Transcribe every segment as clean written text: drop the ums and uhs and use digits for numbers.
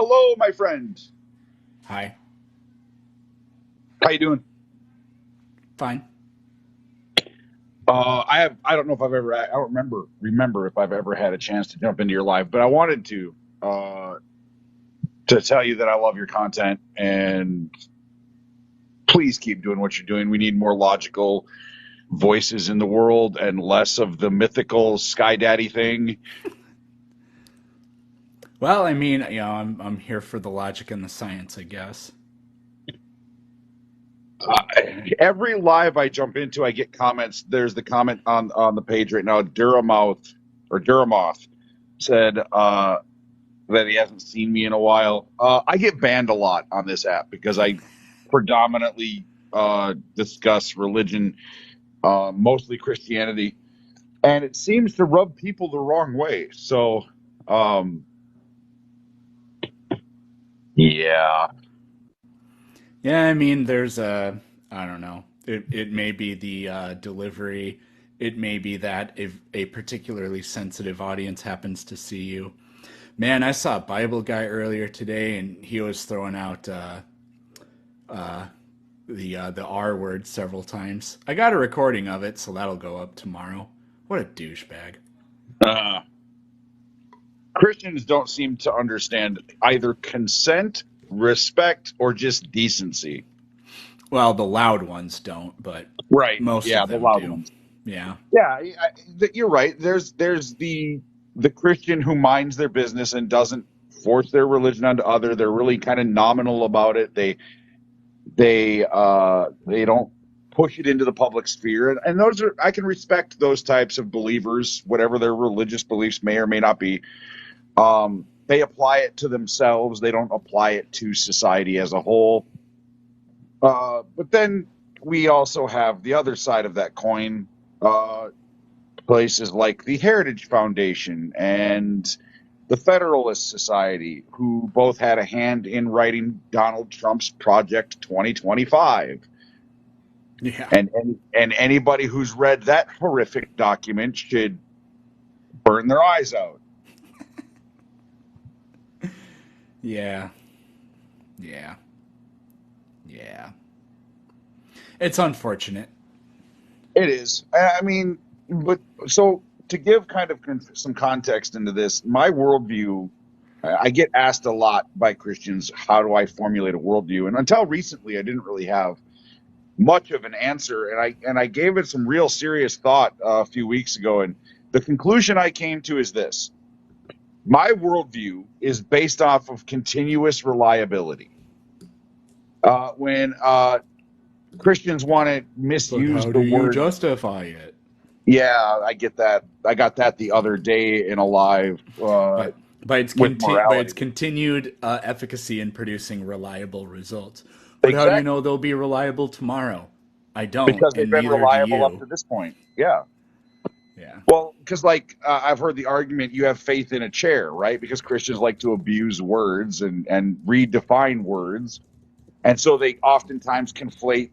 Hello, my friend. Hi. How you doing? Fine. I don't know if I've ever I don't remember if I've ever had a chance to jump into your live, but I wanted uh to tell you that I love your content and please keep doing what you're doing. We need more logical voices in the world and less of the mythical Sky Daddy thing. Well, I mean, I'm here for the logic and the science, I guess. Uh, every live I jump into, I get comments. There's the comment on the page right now. Duramoth said that he hasn't seen me in a while. I get banned a lot on this app because I predominantly discuss religion, mostly Christianity, and it seems to rub people the wrong way. So, um, yeah, Yeah, I mean, I don't know. It may be the delivery. It may be that if a particularly sensitive audience happens to see you. Man, I saw a Bible guy earlier today, and he was throwing out the R word several times. I got a recording of it, so that'll go up tomorrow. What a douchebag. uh, Christians don't seem to understand either consent, respect, or just decency. Well, the loud ones don't, but Right. most Yeah, of the them loud do. ones. Yeah. Yeah, you're right. There's the Christian who minds their business and doesn't force their religion onto other. They're really kind of nominal about it. They don't push it into the public sphere, and those are I can respect those types of believers, whatever their religious beliefs may or may not be. They apply it to themselves. They don't apply it to society as a whole. But then we also have the other side of that coin. Uh, Places like the Heritage Foundation and the Federalist Society, who both had a hand in writing Donald Trump's Project 2025. Yeah. And anybody who's read that horrific document should burn their eyes out. Yeah. Yeah. Yeah. It's unfortunate. It is. I mean, but so to give kind of some context into this, my worldview, I get asked a lot by Christians, how do I formulate a worldview? And until recently, I didn't really have much of an answer, and I gave it some real serious thought a few weeks ago, and the conclusion I came to is this: my worldview is based off of continuous reliability. When Christians want to But misuse how the do you word, justify it? yeah, I get that. I got that the other day in a live But with but its morality. continued efficacy in producing reliable results. But how do you Exactly, know they'll be reliable tomorrow? I don't, because they've and been neither do reliable up you. to this point. Yeah. Yeah. Well, because like I've heard the argument, you have faith in a chair, right? Because Christians like to abuse words and redefine words, and so they oftentimes conflate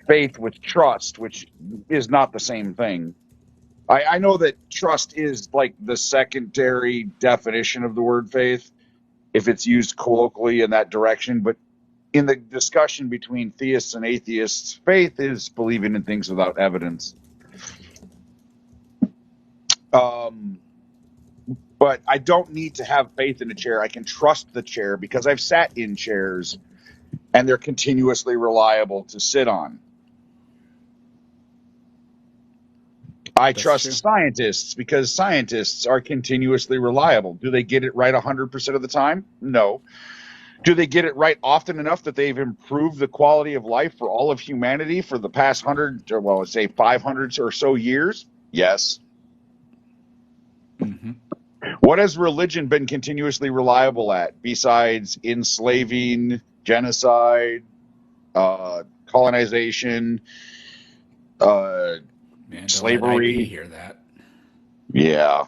faith with trust, which is not the same thing. I know that trust is like the secondary definition of the word faith if it's used colloquially in that direction, but in the discussion between theists and atheists, faith is believing in things without evidence. Um, but I don't need to have faith in a chair. I can trust the chair because I've sat in chairs and they're continuously reliable to sit on. I That's true. trust scientists because scientists are continuously reliable. Do they get it right 100% of the time? No. Do they get it right often enough that they've improved the quality of life for all of humanity for the past 100, or well, let's say 500 or so years? Yes. Hmm. What has religion been continuously reliable at besides enslaving, genocide, colonization, uh, Man, don't let IP slavery? hear that. Yeah.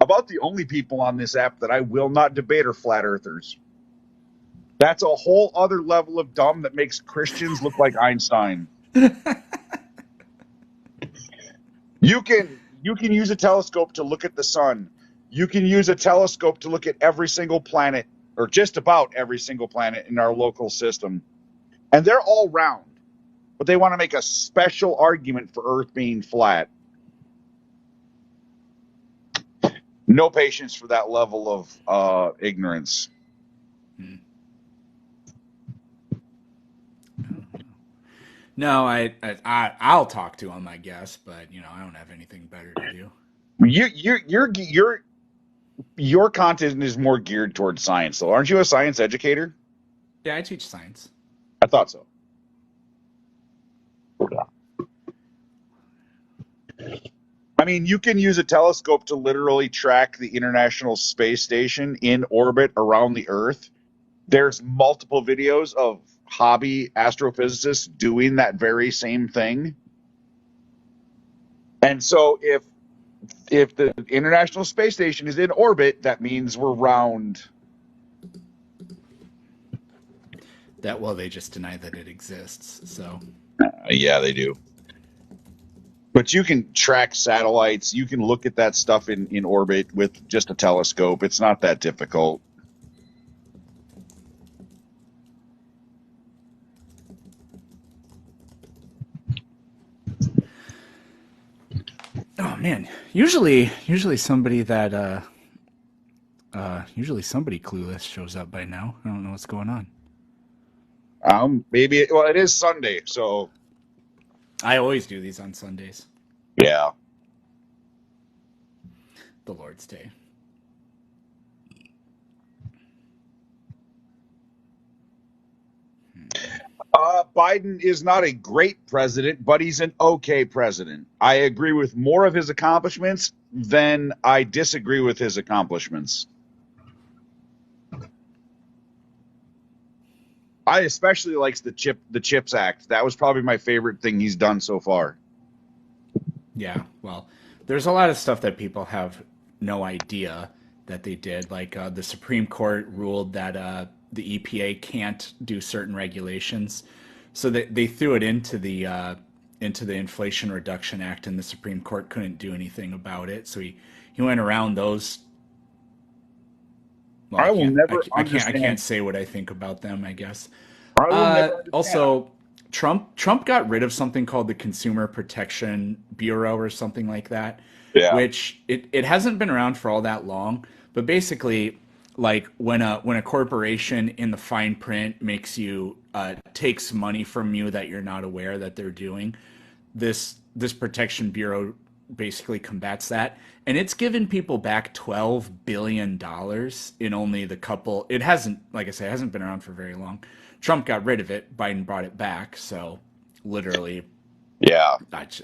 About the only people on this app that I will not debate are flat earthers. That's a whole other level of dumb that makes Christians look like Einstein. You can use a telescope to look at the sun. You can use a telescope to look at every single planet, or just about every single planet in our local system. And they're all round, but they want to make a special argument for Earth being flat. No patience for that level of ignorance. Hmm. No, I'll talk to him, I guess, but I don't have anything better to do. Your content is more geared towards science, though. Aren't you a science educator? Yeah, I teach science. I thought so. I mean, you can use a telescope to literally track the International Space Station in orbit around the Earth. There's multiple videos of hobby astrophysicists doing that very same thing. And so if the International Space Station is in orbit, that means we're round. Well, they just deny that it exists. So Yeah, they do. But you can track satellites. You can look at that stuff in orbit with just a telescope. It's not that difficult. oh man, usually somebody that usually somebody clueless shows up by now. I don't know what's going on. Well, it is Sunday, so I always do these on Sundays, yeah. the Lord's Day. Biden is not a great president, but he's an okay president. I agree with more of his accomplishments than I disagree with his accomplishments. I especially likes the Chips Act. That was probably my favorite thing he's done so far. Yeah, well, there's a lot of stuff that people have no idea that they did. Like the Supreme Court ruled that the EPA can't do certain regulations, so they threw it into the Inflation Reduction Act, and the Supreme Court couldn't do anything about it. So he went around those. Well, I will never I can't understand. say what I think about them, I guess. I will never understand. Also, Trump got rid of something called the Consumer Protection Bureau or something like that, Yeah. which it hasn't been around for all that long. But basically, like when a corporation in the fine print makes you takes money from you that you're not aware that they're doing, this protection bureau basically combats that, and it's given people back $12 billion in only the couple. It hasn't, like I say, it hasn't been around for very long. Trump got rid of it. Biden brought it back. So literally, Yeah. that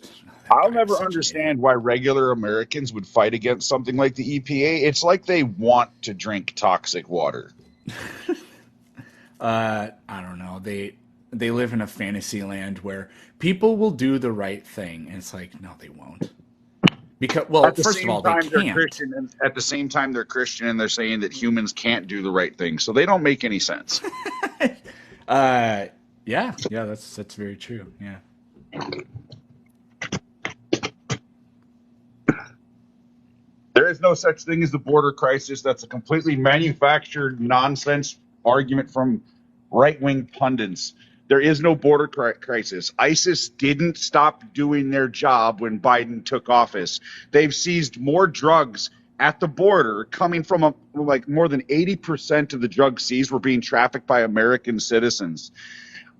I'll guy is never such an idiot. understand why regular Americans would fight against something like the EPA. It's like they want to drink toxic water. I don't know. They live in a fantasy land where people will do the right thing, and it's like, no, they won't. Because, well, At the first of same all, they time, they're can't. Christian, and at the same time, they're Christian, and they're saying that humans can't do the right thing. So they don't make any sense. Uh, yeah, that's very true. Yeah. There is no such thing as the border crisis. That's a completely manufactured nonsense argument from right wing pundits. There is no border crisis. ISIS didn't stop doing their job when Biden took office. They've seized more drugs at the border, coming from like more than 80% of the drugs seized were being trafficked by American citizens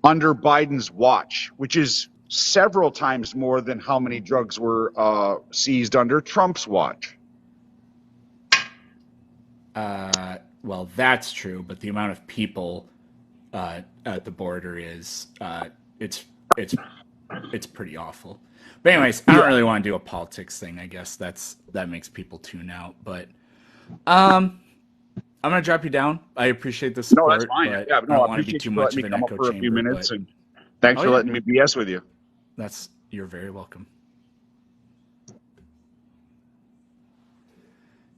under Biden's watch, which is several times more than how many drugs were seized under Trump's watch. Well, that's true, but the amount of people at the border is it's it's pretty awful. But anyways, I don't Yeah. really want to do a politics thing. I guess that makes people tune out. But um, I'm gonna drop you down. I appreciate the No, that's support, fine. but Yeah, I no, I don't want to be appreciate too you for much letting of me an come up echo for a few chamber. minutes, But and thanks oh for yeah, letting me BS with you. you're very welcome.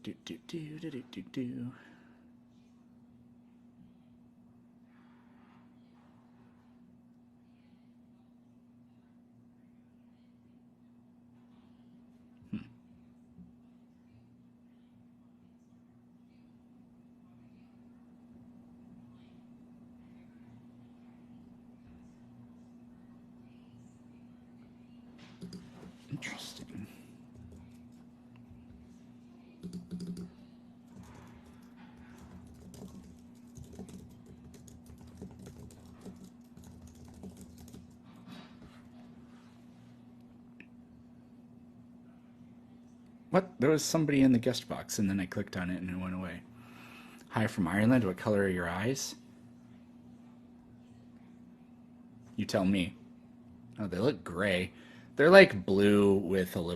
Do do do do do do do. Interesting. What? There was somebody in the guest box, and then I clicked on it and it went away. Hi from Ireland. What color are your eyes? You tell me. Oh, they look gray. They're like blue with a little